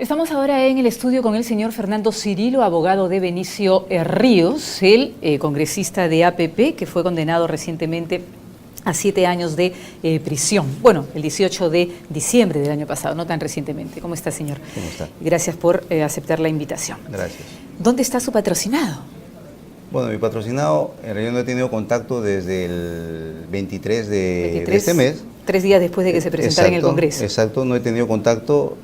Estamos ahora en el estudio con el señor Fernando Cirilo, abogado de Benicio Ríos, el congresista de APP, que fue condenado recientemente a 7 años de prisión. Bueno, el 18 de diciembre del año pasado, no tan recientemente. ¿Cómo está, señor? ¿Cómo está? Gracias por aceptar la invitación. Gracias. ¿Dónde está su patrocinado? Bueno, mi patrocinado, en realidad no he tenido contacto desde el 23 de este mes. 3 días después de que se presentara en el Congreso. Exacto, no he tenido contacto,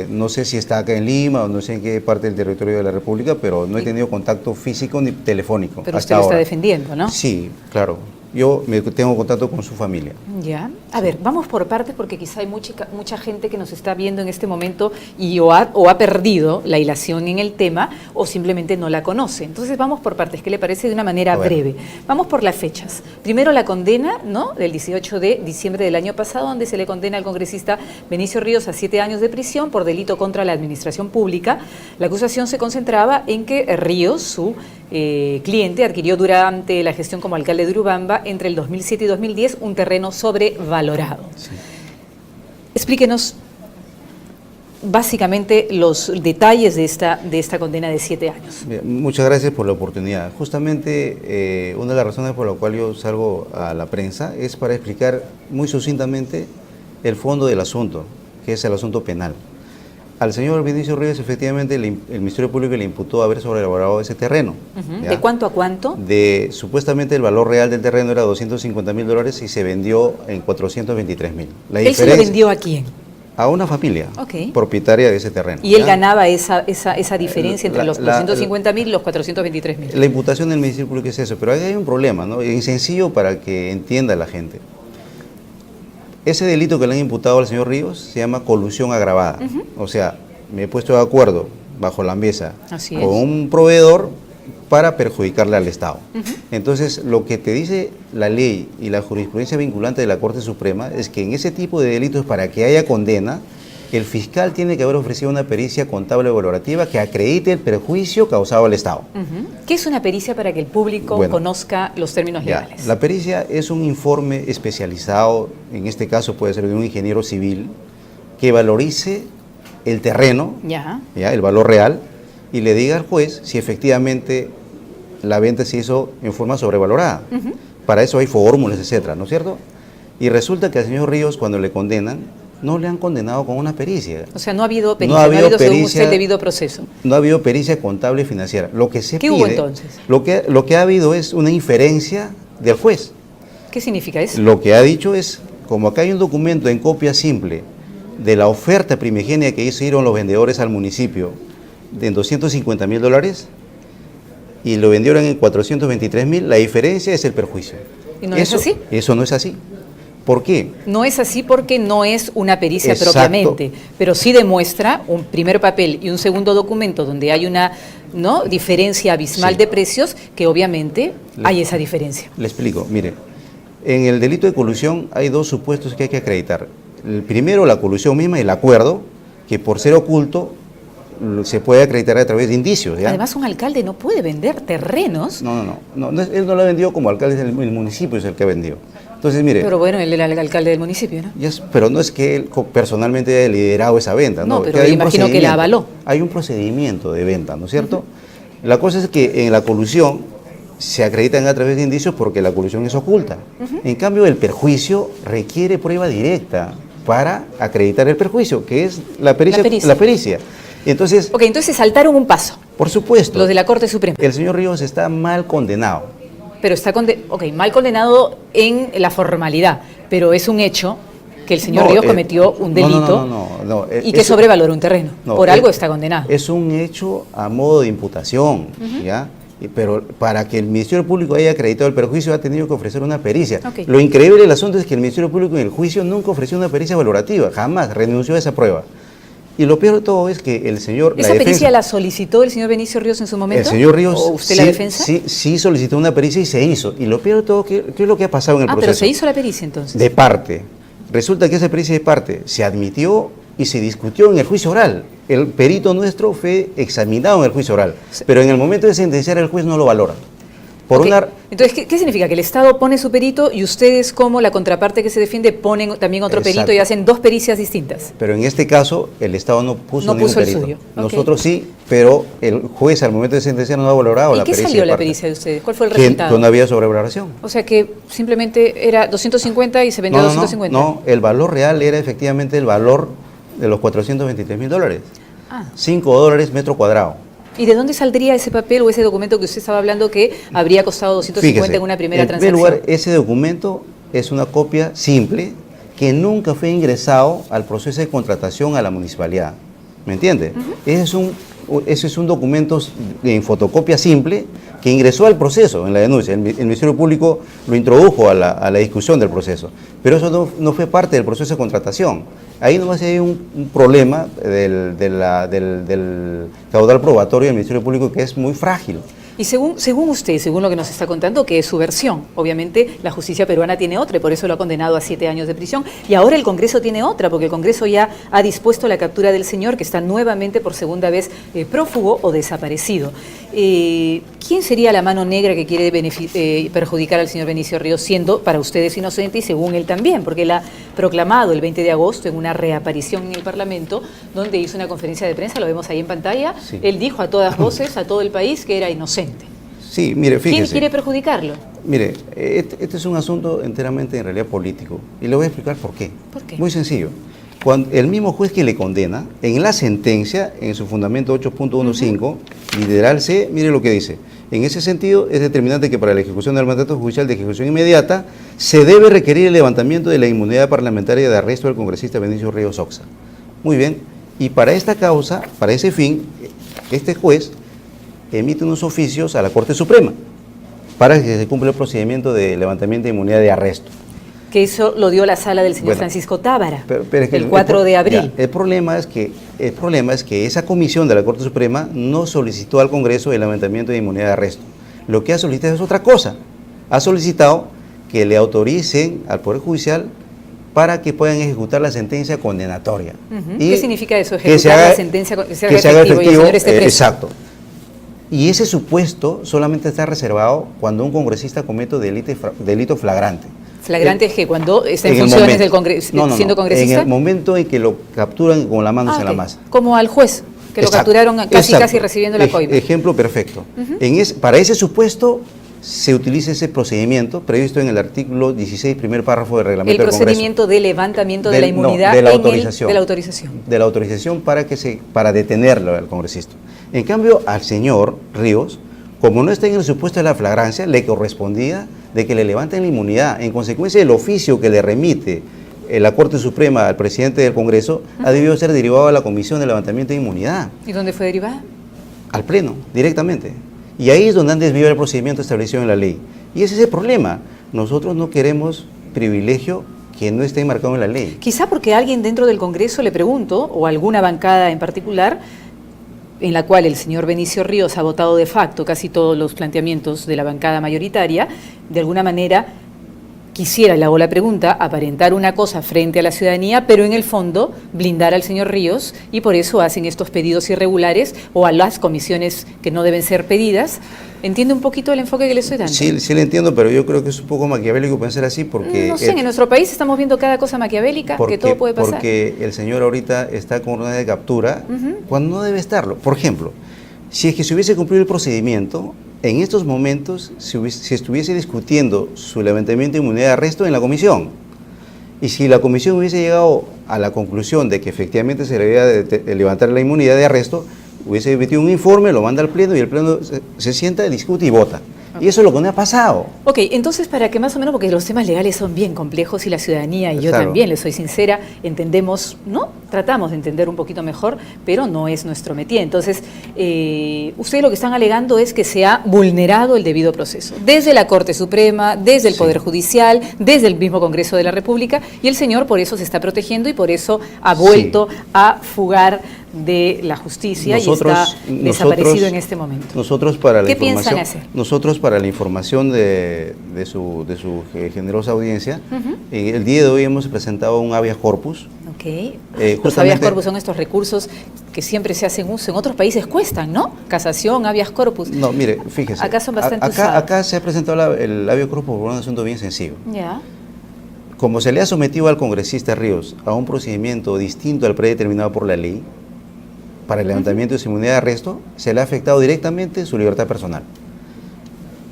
no sé si está acá en Lima o no sé en qué parte del territorio de la República, pero no he tenido contacto físico ni telefónico. Pero usted lo está defendiendo, ¿no? Sí, claro. Yo tengo contacto con su familia. Ya. A ver, vamos por partes porque quizá hay mucha gente que nos está viendo en este momento y o ha perdido la hilación en el tema o simplemente no la conoce. Entonces vamos por partes, ¿qué le parece? De una manera breve. Vamos por las fechas. Primero la condena, ¿no?, del 18 de diciembre del año pasado, donde se le condena al congresista Benicio Ríos a 7 años de prisión por delito contra la administración pública. La acusación se concentraba en que Ríos, su cliente, adquirió durante la gestión como alcalde de Urubamba entre el 2007 y 2010 un terreno sobrevalorado. Sí. Explíquenos básicamente los detalles de esta condena de 7 años. Bien, muchas gracias por la oportunidad. Justamente una de las razones por la cual yo salgo a la prensa es para explicar muy sucintamente el fondo del asunto, que es el asunto penal. Al señor Benicio Ríos, efectivamente, el Ministerio Público le imputó haber sobrevalorado ese terreno. ¿De cuánto a cuánto? Supuestamente el valor real del terreno era $250.000 y se vendió en $423.000. ¿Él se lo vendió a quién? A una familia propietaria de ese terreno. ¿Y él ganaba esa diferencia entre los 250.000 y los 423.000? La imputación del Ministerio Público es eso, pero ahí hay un problema, ¿no? Es sencillo para que entienda la gente. Ese delito que le han imputado al señor Ríos se llama colusión agravada. O sea, me he puesto de acuerdo bajo la mesa con un proveedor para perjudicarle al Estado. Entonces, lo que te dice la ley y la jurisprudencia vinculante de la Corte Suprema es que en ese tipo de delitos, para que haya condena, el fiscal tiene que haber ofrecido una pericia contable o valorativa que acredite el perjuicio causado al Estado. ¿Qué es una pericia para que el público conozca los términos legales? La pericia es un informe especializado, en este caso puede ser de un ingeniero civil, que valorice el terreno, el valor real, y le diga al juez si efectivamente la venta se hizo en forma sobrevalorada. Para eso hay fórmulas, etcétera, ¿no es cierto? Y resulta que al señor Ríos, cuando le condenan, no le han condenado con una pericia. O sea, no ha habido pericia, no ha habido según usted el debido proceso. No ha habido pericia contable y financiera. Lo que se ¿Qué hubo entonces? Lo que ha habido es una inferencia del juez. ¿Qué significa eso? Lo que ha dicho es, como acá hay un documento en copia simple de la oferta primigenia que hicieron los vendedores al municipio de $250.000 y lo vendieron en $423.000, la diferencia es el perjuicio. ¿Y no es así? Eso no es así. ¿Por qué? No es así porque no es una pericia propiamente, pero sí demuestra un primer papel y un segundo documento donde hay una diferencia abismal de precios, que obviamente hay esa diferencia. Le explico, mire, en el delito de colusión hay 2 supuestos que hay que acreditar. El primero, la colusión misma, el acuerdo, que por ser oculto se puede acreditar a través de indicios. ¿Ya? Además, un alcalde no puede vender terrenos. No, él no lo ha vendido como alcalde, el municipio es el que ha vendido. Entonces, mire, pero bueno, él era el alcalde del municipio, ¿no? Pero no es que él personalmente haya liderado esa venta, ¿no? No, pero yo imagino que la avaló. Hay un procedimiento de venta, ¿no es cierto? La cosa es que en la colusión se acreditan a través de indicios porque la colusión es oculta. En cambio, el perjuicio requiere prueba directa para acreditar el perjuicio, que es la pericia. Entonces, entonces saltaron un paso. Por supuesto. Los de la Corte Suprema. El señor Ríos está mal condenado. Pero está mal condenado en la formalidad, pero es un hecho que el señor Ríos cometió un delito y que sobrevaloró un terreno. Por algo está condenado. Es un hecho a modo de imputación, ¿ya? Pero para que el Ministerio Público haya acreditado el perjuicio ha tenido que ofrecer una pericia. Lo increíble del asunto es que el Ministerio Público en el juicio nunca ofreció una pericia valorativa, jamás renunció a esa prueba. Y lo peor de todo es que el señor... ¿Esa pericia la solicitó el señor Benicio Ríos en su momento? El señor Ríos... ¿O usted la defensa? Sí solicitó una pericia y se hizo. Y lo peor de todo, ¿qué es lo que ha pasado en el proceso? Pero se hizo la pericia entonces. De parte. Resulta que esa pericia de parte se admitió y se discutió en el juicio oral. El perito nuestro fue examinado en el juicio oral. Pero en el momento de sentenciar el juez no lo valora. Por Okay. una... Entonces, ¿qué significa? Que el Estado pone su perito y ustedes, como la contraparte que se defiende, ponen también otro perito Exacto. y hacen dos pericias distintas. Pero en este caso, el Estado no puso No ningún puso el perito. suyo. Ok. Nosotros sí, pero el juez al momento de sentenciar no ha valorado ¿Y la qué pericia salió de la parte. pericia de ustedes? ¿Cuál fue el Que resultado? no había sobrevaloración. O sea que simplemente era 250 y se vendió a 250. No, el valor real era efectivamente el valor de los $423.000. Ah. $5 metro cuadrado. ¿Y de dónde saldría ese papel o ese documento que usted estaba hablando que habría costado 250 Fíjese, en una primera en primer transacción? lugar, ese documento es una copia simple que nunca fue ingresado al proceso de contratación a la municipalidad. ¿Me entiende? Ese es un documento en fotocopia simple que ingresó al proceso en la denuncia. El Ministerio Público lo introdujo a la discusión del proceso, pero eso no fue parte del proceso de contratación. Ahí nomás hay un problema del caudal probatorio del Ministerio Público que es muy frágil. Y según usted, según lo que nos está contando, que es su versión, obviamente la justicia peruana tiene otra y por eso lo ha condenado a 7 años de prisión. Y ahora el Congreso tiene otra, porque el Congreso ya ha dispuesto la captura del señor, que está nuevamente por segunda vez prófugo o desaparecido. ¿Quién sería la mano negra que quiere perjudicar al señor Benicio Ríos, siendo para ustedes inocente y según él también? Porque él ha proclamado el 20 de agosto en una reaparición en el Parlamento, donde hizo una conferencia de prensa, lo vemos ahí en pantalla. Sí. Él dijo a todas voces, a todo el país, que era inocente. Sí, mire, fíjese. ¿Quién quiere perjudicarlo? Mire, este es un asunto enteramente en realidad político y le voy a explicar por qué. ¿Por qué? Muy sencillo. Cuando el mismo juez que le condena, en la sentencia, en su fundamento 8.15, literal C, mire lo que dice. En ese sentido, es determinante que para la ejecución del mandato judicial de ejecución inmediata se debe requerir el levantamiento de la inmunidad parlamentaria de arresto del congresista Benicio Ríos Oxa. Muy bien, y para esta causa, para ese fin, este juez emite unos oficios a la Corte Suprema para que se cumpla el procedimiento de levantamiento de inmunidad de arresto. Que eso lo dio la sala del señor Bueno, Francisco Tábara, pero es que el 4 de abril. Ya, el problema es que esa comisión de la Corte Suprema no solicitó al Congreso el levantamiento de inmunidad de arresto. Lo que ha solicitado es otra cosa. Ha solicitado que le autoricen al Poder Judicial para que puedan ejecutar la sentencia condenatoria. ¿Qué significa eso? Que Ejecutar se haga, la sentencia, que se haga que se haga efectivo y el señor esté preso. exacto. Y ese supuesto solamente está reservado cuando un congresista comete delito flagrante. ¿Flagrante es que cuando está en el funciones momento- del Congreso, No, siendo congresista? En el momento en que lo capturan con las manos en la Ok. masa. Como al juez, que lo Exacto, capturaron casi exacto. casi recibiendo la coima. Ejemplo perfecto. Para ese supuesto se utiliza ese procedimiento previsto en el artículo 16, primer párrafo del reglamento El del Congreso. procedimiento de levantamiento de la No, inmunidad de la en autorización. de la autorización. De la autorización para detenerlo al congresista. En cambio, al señor Ríos, como no está en el supuesto de la flagrancia, le correspondía de que le levanten la inmunidad. En consecuencia, el oficio que le remite la Corte Suprema al presidente del Congreso ha debido ser derivado a la Comisión de Levantamiento de Inmunidad, ¿Y dónde fue derivada? al Pleno, directamente. Y ahí es donde han desviado el procedimiento establecido en la ley. Y ese es el problema. Nosotros no queremos privilegio que no esté enmarcado en la ley. Quizá porque alguien dentro del Congreso, le pregunto, o alguna bancada en particular, en la cual el señor Benicio Ríos ha votado de facto casi todos los planteamientos de la bancada mayoritaria, de alguna manera quisiera, le hago la pregunta, aparentar una cosa frente a la ciudadanía, pero en el fondo blindar al señor Ríos, y por eso hacen estos pedidos irregulares o a las comisiones que no deben ser pedidas. ¿Entiende un poquito el enfoque que le estoy dando? Sí le entiendo, pero yo creo que es un poco maquiavélico pensar así porque... No sé, en nuestro país estamos viendo cada cosa maquiavélica, que todo puede pasar. Porque el señor ahorita está con orden de captura cuando no debe estarlo. Por ejemplo, si es que se hubiese cumplido el procedimiento, en estos momentos se estuviese discutiendo su levantamiento de inmunidad de arresto en la comisión. Y si la comisión hubiese llegado a la conclusión de que efectivamente se le debía levantar la inmunidad de arresto, hubiese emitido un informe, lo manda al Pleno y el Pleno se sienta, discute y vota. Y eso es lo que no ha pasado. Ok, entonces para que más o menos, porque los temas legales son bien complejos y la ciudadanía, y yo Claro. también, le soy sincera, entendemos, ¿no? Tratamos de entender un poquito mejor, pero no es nuestro métier. Entonces, ustedes lo que están alegando es que se ha vulnerado el debido proceso, desde la Corte Suprema, desde el Sí. Poder Judicial, desde el mismo Congreso de la República, y el señor por eso se está protegiendo y por eso ha vuelto a fugar de la justicia y está desaparecido en este momento. Nosotros para la ¿Qué información, piensan hacer? Nosotros para la información de su generosa audiencia, el día de hoy hemos presentado un habeas corpus. Ok. Los Justamente- habeas corpus son estos recursos que siempre se hacen uso, en otros países cuestan, ¿no? Casación, habeas corpus. No, mire, fíjese. Acá son bastante usados. Acá se ha presentado el habeas corpus por un asunto bien sencillo. Ya. Como se le ha sometido al congresista Ríos a un procedimiento distinto al predeterminado por la ley, para el levantamiento de su inmunidad de arresto, se le ha afectado directamente su libertad personal.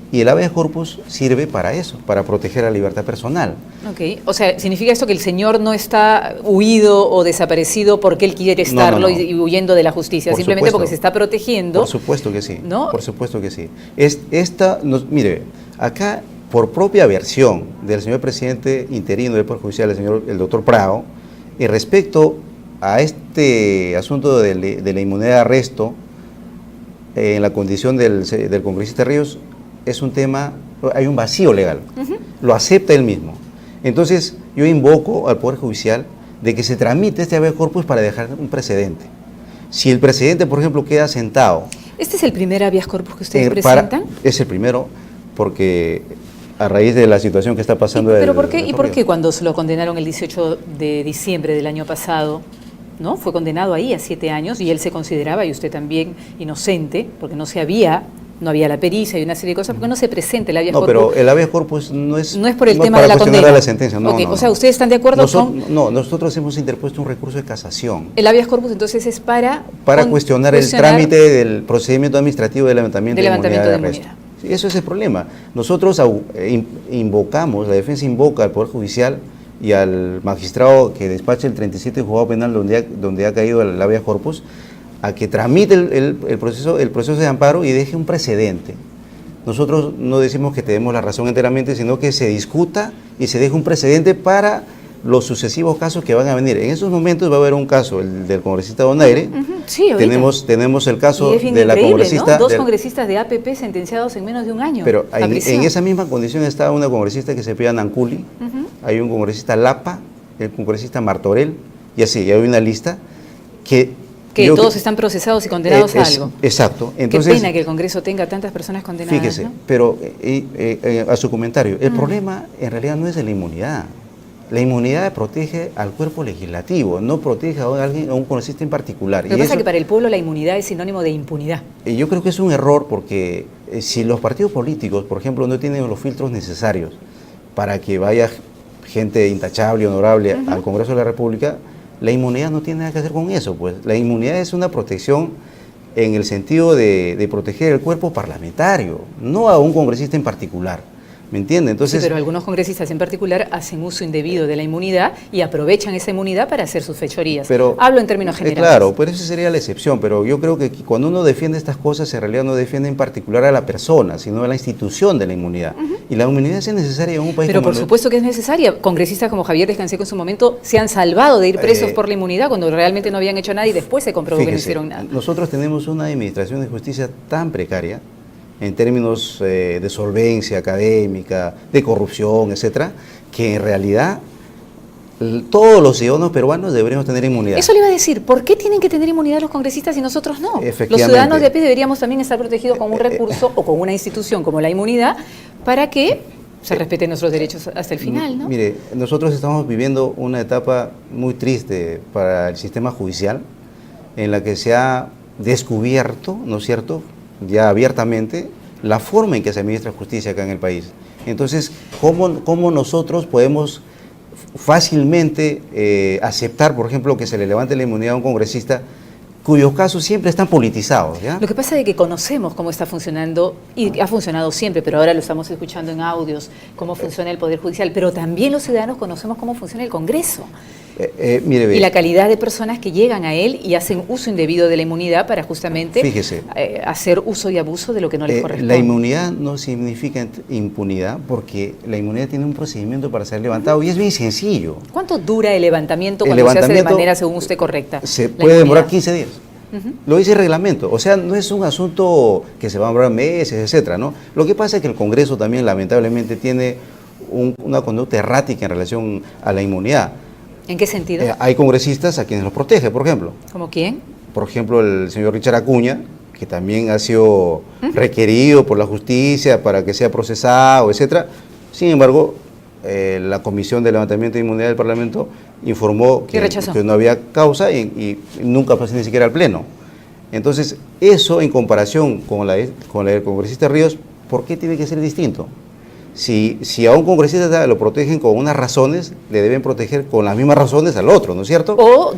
Y el habeas corpus sirve para eso, para proteger la libertad personal. Ok, o sea, ¿significa esto que el señor no está huido o desaparecido porque él quiere estarlo No, no. y huyendo de la justicia? Por Simplemente supuesto. porque se está protegiendo. Por supuesto que sí, ¿no? por supuesto que sí. Mire, acá, por propia versión del señor presidente interino del Poder Judicial, el doctor Prado, y respecto a este asunto de la inmunidad de arresto, en la condición del congresista Ríos, es un tema, hay un vacío legal, lo acepta él mismo. Entonces, yo invoco al Poder Judicial de que se tramite este habeas corpus para dejar un precedente. Si el precedente, por ejemplo, queda sentado... ¿Este es el primer habeas corpus que ustedes presentan? Es el primero, porque a raíz de la situación que está pasando... ¿Pero por qué? ¿Y por qué cuando se lo condenaron el 18 de diciembre del año pasado, ¿no? Fue condenado ahí a 7 años y él se consideraba, y usted también, inocente, porque no había la pericia y una serie de cosas, porque no se presenta el habeas corpus. No, pero el habeas corpus no es por el tema para de la cuestionar condena. la sentencia. No, Okay, no, o sea, no. ¿ustedes están de acuerdo con...? No, nosotros hemos interpuesto un recurso de casación. El habeas corpus entonces es para Cuestionar el trámite del procedimiento administrativo de levantamiento de inmunidad de arresto. Sí, eso es el problema. Nosotros invocamos, la defensa invoca al Poder Judicial y al magistrado que despacha el 37 juzgado penal donde ha caído el habeas corpus, a que tramite el proceso de amparo y deje un precedente. Nosotros no decimos que tenemos la razón enteramente, sino que se discuta y se deje un precedente para los sucesivos casos que van a venir. En esos momentos va a haber un caso, el del congresista Donaire. Sí, tenemos el caso de la congresista... ¿no? Dos congresistas de APP sentenciados en menos de un año. Pero en esa misma condición está una congresista que se pide Nanculi, hay un congresista Lapa, el congresista Martorell, y así, hay una lista que todos están procesados y condenados a algo. Exacto. Entonces, qué pena que el Congreso tenga tantas personas condenadas. Fíjese, ¿no? pero a su comentario, el problema en realidad no es de la inmunidad. La inmunidad protege al cuerpo legislativo, no protege a un congresista en particular. Lo que pasa es que para el pueblo la inmunidad es sinónimo de impunidad. Yo creo que es un error porque si los partidos políticos, por ejemplo, no tienen los filtros necesarios para que vaya gente intachable, honorable al Congreso de la República, la inmunidad no tiene nada que hacer con eso, pues. La inmunidad es una protección en el sentido de proteger el cuerpo parlamentario, no a un congresista en particular. ¿Me entiende? Entonces, sí, pero algunos congresistas en particular hacen uso indebido de la inmunidad y aprovechan esa inmunidad para hacer sus fechorías. Hablo en términos generales. Claro, pero esa sería la excepción, pero yo creo que cuando uno defiende estas cosas, en realidad no defiende en particular a la persona, sino a la institución de la inmunidad. Y la inmunidad es necesaria en un país pero como por supuesto que es necesaria. Congresistas como Javier Descanseco en su momento se han salvado de ir presos por la inmunidad cuando realmente no habían hecho nada y después se comprobó que no hicieron nada. Nosotros tenemos una administración de justicia tan precaria, en términos de solvencia académica, de corrupción, etcétera, que en realidad todos los ciudadanos peruanos deberíamos tener inmunidad. Eso le iba a decir, ¿por qué tienen que tener inmunidad los congresistas y nosotros no? Los ciudadanos de a pie deberíamos también estar protegidos con un recurso o con una institución como la inmunidad para que se respeten nuestros derechos hasta el final, ¿no? Mire, nosotros estamos viviendo una etapa muy triste para el sistema judicial en la que se ha descubierto, ¿no es cierto?, ya abiertamente, la forma en que se administra justicia acá en el país. Entonces, ¿cómo nosotros podemos fácilmente aceptar, por ejemplo, que se le levante la inmunidad a un congresista cuyos casos siempre están politizados, ¿ya? Lo que pasa es que conocemos cómo está funcionando, y ha funcionado siempre, pero ahora lo estamos escuchando en audios, cómo funciona el Poder Judicial, pero también los ciudadanos conocemos cómo funciona el Congreso. Mire, y la calidad de personas que llegan a él y hacen uso indebido de la inmunidad para justamente hacer uso y abuso de lo que no les corresponde. La inmunidad no significa impunidad porque la inmunidad tiene un procedimiento para ser levantado y es bien sencillo. ¿Cuánto dura el levantamiento cuando se hace de manera, según usted, correcta? Se puede demorar 15 días. Lo dice el reglamento, o sea, no es un asunto que se va a demorar meses, etcétera, ¿no? Lo que pasa es que el Congreso también lamentablemente tiene una conducta errática en relación a la inmunidad. ¿En qué sentido? Hay congresistas a quienes los protege, por ejemplo. ¿Cómo quién? Por ejemplo, el señor Richard Acuña, que también ha sido requerido por la justicia para que sea procesado, etcétera. Sin embargo, la Comisión de Levantamiento de Inmunidad del Parlamento informó que no había causa y nunca pasó ni siquiera al Pleno. Entonces, eso en comparación con la del congresista Ríos, ¿por qué tiene que ser distinto? Si a un congresista lo protegen con unas razones, le deben proteger con las mismas razones al otro, ¿no es cierto? O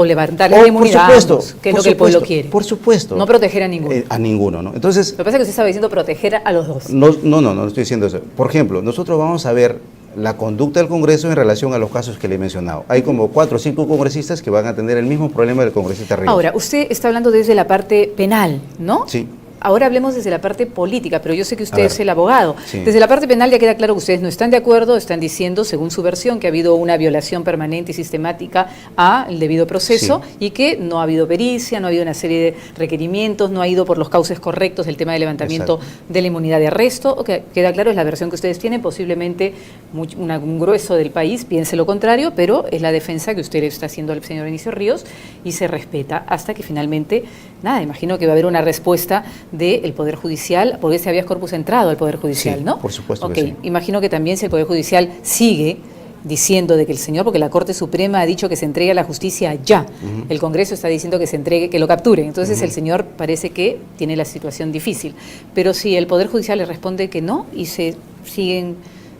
levantarle la inmunidad a ambos, que es lo que el pueblo quiere. Por supuesto. No proteger a ninguno. A ninguno, ¿no? Entonces, lo que pasa es que usted estaba diciendo proteger a los dos. No estoy diciendo eso. Por ejemplo, nosotros vamos a ver la conducta del Congreso en relación a los casos que le he mencionado. Hay como 4 o 5 congresistas que van a tener el mismo problema del congresista Ríos. Ahora, usted está hablando desde la parte penal, ¿no? Sí. Ahora hablemos desde la parte política, pero yo sé que usted es el abogado. Sí. Desde la parte penal ya queda claro que ustedes no están de acuerdo, están diciendo, según su versión, que ha habido una violación permanente y sistemática al debido proceso y que no ha habido pericia, no ha habido una serie de requerimientos, no ha ido por los cauces correctos el tema del levantamiento de la inmunidad de arresto. Queda claro, es la versión que ustedes tienen, posiblemente un grueso del país piense lo contrario, pero es la defensa que usted le está haciendo al señor Benicio Ríos y se respeta hasta que finalmente, imagino que va a haber una respuesta del Poder Judicial, porque ese habeas corpus entrado al Poder Judicial, sí, ¿no? Por supuesto que sí. Imagino que también si el Poder Judicial sigue diciendo de que el señor, porque la Corte Suprema ha dicho que se entregue a la justicia ya, el Congreso está diciendo que se entregue, que lo capture, entonces el señor parece que tiene la situación difícil, pero si el Poder Judicial le responde que no y se siguen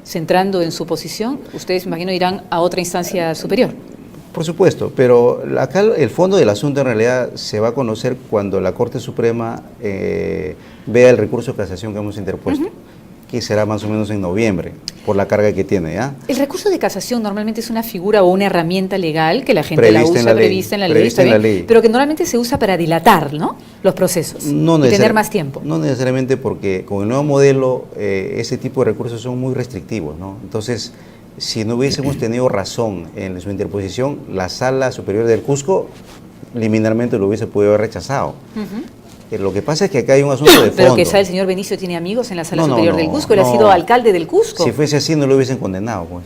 centrando en su posición, ustedes imagino irán a otra instancia superior. Por supuesto, pero acá el fondo del asunto en realidad se va a conocer cuando la Corte Suprema vea el recurso de casación que hemos interpuesto, que será más o menos en noviembre, por la carga que tiene, ¿ya? El recurso de casación normalmente es una figura o una herramienta legal que la gente la usa, prevista en la ley, pero que normalmente se usa para dilatar, ¿no?, los procesos y tener más tiempo. No necesariamente, porque con el nuevo modelo ese tipo de recursos son muy restrictivos, ¿no? Entonces, si no hubiésemos tenido razón en su interposición, la Sala Superior del Cusco liminalmente lo hubiese podido haber rechazado. Lo que pasa es que acá hay un asunto de fondo. Pero quizá el señor Benicio tiene amigos en la Sala Superior del Cusco, él ha sido alcalde del Cusco. Si fuese así no lo hubiesen condenado, pues.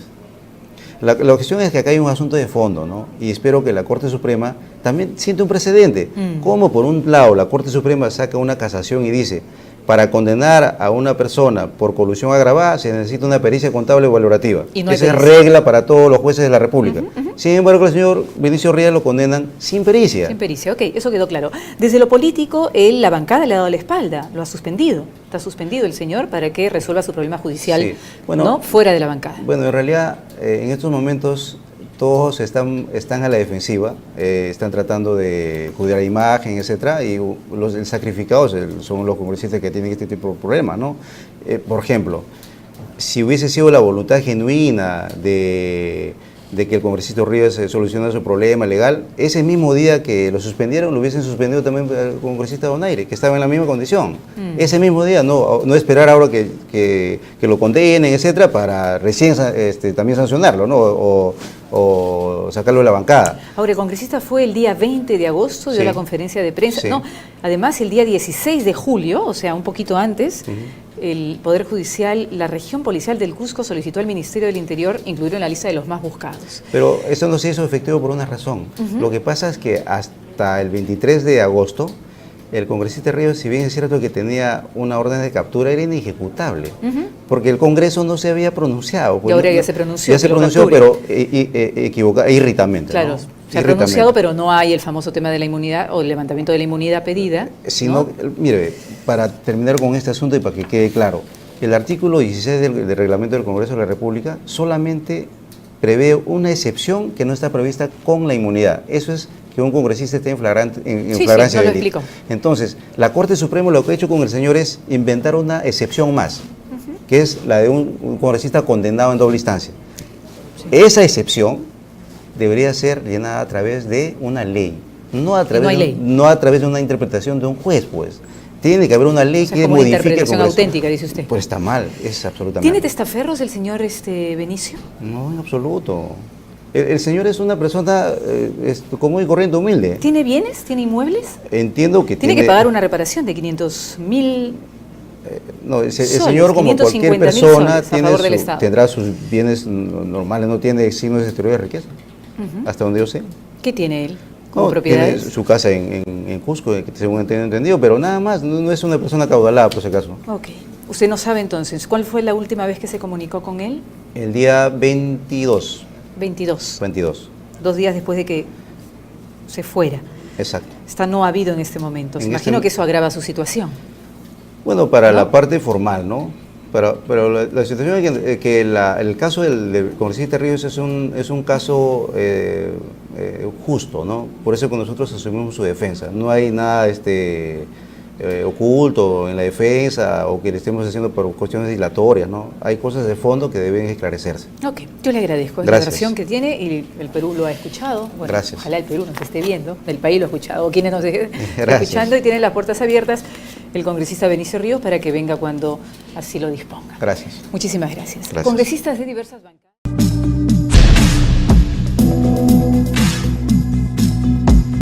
La cuestión es que acá hay un asunto de fondo, ¿no? Y espero que la Corte Suprema también siente un precedente. Como por un lado la Corte Suprema saca una casación y dice: para condenar a una persona por colusión agravada se necesita una pericia contable o valorativa. Esa es regla para todos los jueces de la República. Sin embargo, el señor Benicio Ríos lo condenan sin pericia. Sin pericia, ok, eso quedó claro. Desde lo político, la bancada le ha dado la espalda, lo ha suspendido. Está suspendido el señor para que resuelva su problema judicial, ¿no?, fuera de la bancada. Bueno, en realidad, en estos momentos todos están a la defensiva, están tratando de cuidar la imagen, etcétera, y los sacrificados son los congresistas que tienen este tipo de problemas, ¿no? Por ejemplo, si hubiese sido la voluntad genuina de que el congresista Ríos solucionara su problema legal, ese mismo día que lo suspendieron, lo hubiesen suspendido también al congresista Donaire, que estaba en la misma condición. Ese mismo día, no esperar ahora que lo condenen, etcétera, para recién también sancionarlo, ¿no? O sacarlo de la bancada. Ahora, el congresista fue el día 20 de agosto, dio la conferencia de prensa. No, además, el día 16 de julio, o sea, un poquito antes, el Poder Judicial, la región policial del Cusco solicitó al Ministerio del Interior incluirlo en la lista de los más buscados. Pero eso no se hizo efectivo por una razón. Lo que pasa es que hasta el 23 de agosto, el congresista Ríos, si bien es cierto que tenía una orden de captura, era inejecutable, porque el Congreso no se había pronunciado. Y ahora ya se pronunció. Ya se pronunció, pero irritamente. Claro, ¿no? se ha pronunciado, pero no hay el famoso tema de la inmunidad o el levantamiento de la inmunidad pedida. Sino, mire, para terminar con este asunto y para que quede claro, el artículo 16 del Reglamento del Congreso de la República solamente prevé una excepción que no está prevista con la inmunidad. Eso es que un congresista esté en flagrancia de delito. Entonces, la Corte Suprema lo que ha hecho con el señor es inventar una excepción más, que es la de un congresista condenado en doble instancia. Esa excepción debería ser llenada a través de una ley, no a través de una interpretación de un juez, pues. Tiene que haber una ley que modifique el interpretación auténtica, dice usted. Pues está mal, es absolutamente. ¿Tiene testaferros el señor Benicio? No, en absoluto. El señor es una persona común y corriente, humilde. ¿Tiene bienes? ¿Tiene inmuebles? Entiendo que tiene que pagar una reparación de 500.000 no, el señor, como cualquier persona, tendrá sus bienes normales, no tiene signos exteriores de riqueza, hasta donde yo sé. ¿Qué tiene él como propiedades? Tiene su casa en Cusco, según tengo entendido, pero nada más, no es una persona caudalada, por si acaso. Ok. ¿Usted no sabe entonces cuál fue la última vez que se comunicó con él? El día 22. 22, 22, 2 días después de que se fuera. exacto. Está no habido en este momento. En Imagino este- que eso agrava su situación. Bueno, para ¿No? la parte formal, ¿no? Pero la situación es que el caso del congresista Ríos es un caso justo, ¿no? Por eso que nosotros asumimos su defensa. No hay nada oculto en la defensa o que le estemos haciendo por cuestiones dilatorias, ¿no? Hay cosas de fondo que deben esclarecerse. Ok, yo le agradezco. Es la Gracias. versión que tiene y el Perú lo ha escuchado. Bueno, Gracias. ojalá el Perú nos esté viendo, el país lo ha escuchado, o quienes nos estén Gracias. escuchando, y tiene las puertas abiertas el congresista Benicio Ríos para que venga cuando así lo disponga. Gracias. Muchísimas gracias. Gracias. Congresistas de diversas bancadas.